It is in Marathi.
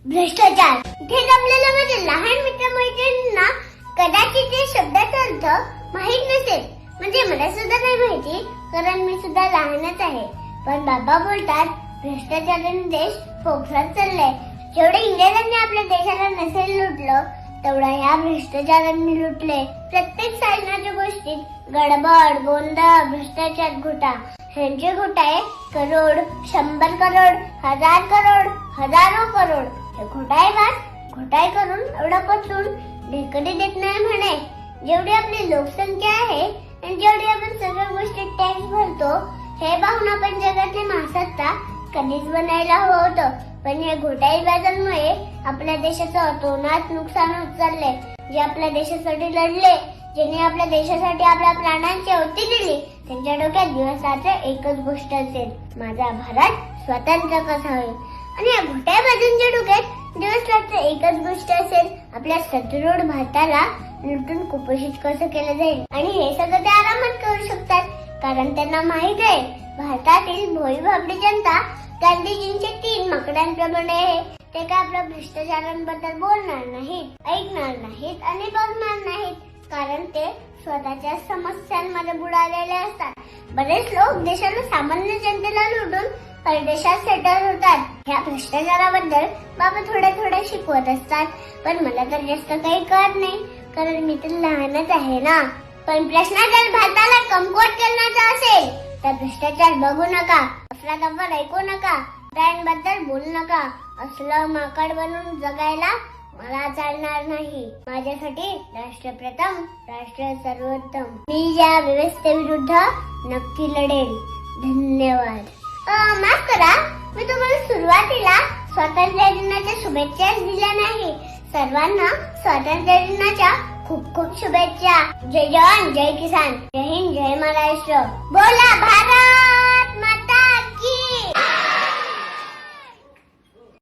भ्रष्टाचार. इथे जमलेल्या माझ्या लहान मित्रमैत्रिणींना कदाचित या शब्दाचा अर्थ माहित नसेल. म्हणजे मला सुद्धा नाही माहिती, कारण मी सुद्धा लहानच आहे. पण बाबा बोलतात भ्रष्टाचाराने देश पोखरात चाललाय. जेवढे इंग्रजांनी आपल्या देशाला नसेल लुटलं तेवढा ह्या भ्रष्टाचारांनी लुटले. प्रत्येक साधनाच्या गोष्टीत गडबड, गोंधळ, भ्रष्टाचार, घोटाळा. ह्यांचे घोटाळे करोड, 100 करोड, 1000 करोड, हजारो करोड. हे घोटाळे करून एवढा पचून ढेकडी देत नाही म्हणे. जेवढी आपली लोकसंख्या आहे आणि जेवढी आपण सगळ्या गोष्टी टॅक्स भरतो, हे पाहून आपण जगातले महासत्ता कधीच बनायला हवं होतं. पण या घोटाळेबाजांमुळे आपल्या देशाचं अतोनात नुकसान होत चाललंय. जे आपल्या देशासाठी लढले, ज्यांनी आपल्या देशासाठी आपल्या प्राणांची आहुती दिली, त्यांच्या डोक्यात दिवसाचं एकच गोष्ट असेल, माझा भारत स्वतंत्र कसा होईल. आणि या घोटाळेबाजांच्या डोक्यात दिवस रात्र एकच गोष्ट असेल, आपल्या सदृढ भारताला लुटून कुपोषित कसं केलं जाईल. आणि हे सगळं ते आरामात करू शकतात, कारण त्यांना माहित आहे भारतातील भोळी भाबडी जनता गांधीजींचे 3 माकडांप्रमाणे आहे. ते काय आपल्या भ्रष्टाचारांबद्दल बोलणार नाहीत, ऐकणार नाहीत आणि बघणार नाहीत, कारण ते स्वतःच्या समस्यांमध्ये बुडालेले असतात. बरेच लोक देशाला सामान्य जनतेला लुटून परदेशात सेटल होतात. ह्या भ्रष्टाचाराबद्दल बाबा थोड्या शिकवत असतात, पण मला तर जास्त काही कळत नाही, कारण मी तर लहानच आहे ना. पण प्रश्न जर भारताला कमकुवत करण्याचा असेल तर भ्रष्टाचार बघू नका, अफरातफर ऐकू नका, बद्दल बोलू नका. असलं माकड बनून जगायला मला चालणार नाही. माझ्यासाठी राष्ट्र प्रथम, राष्ट्र सर्वोत्तम. मी या व्यवस्थेविरुद्ध नक्की लढेल. धन्यवाद. माफ करा, मी तुम्हाला सुरुवातीला स्वातंत्र्य दिनाच्या शुभेच्छा दिल्या नाही. सर्वांना स्वातंत्र्य दिनाच्या खूप खूप शुभेच्छा. जय जवान, जय किसान, जय हिंद, जय महाराष्ट्र. बोला भारत.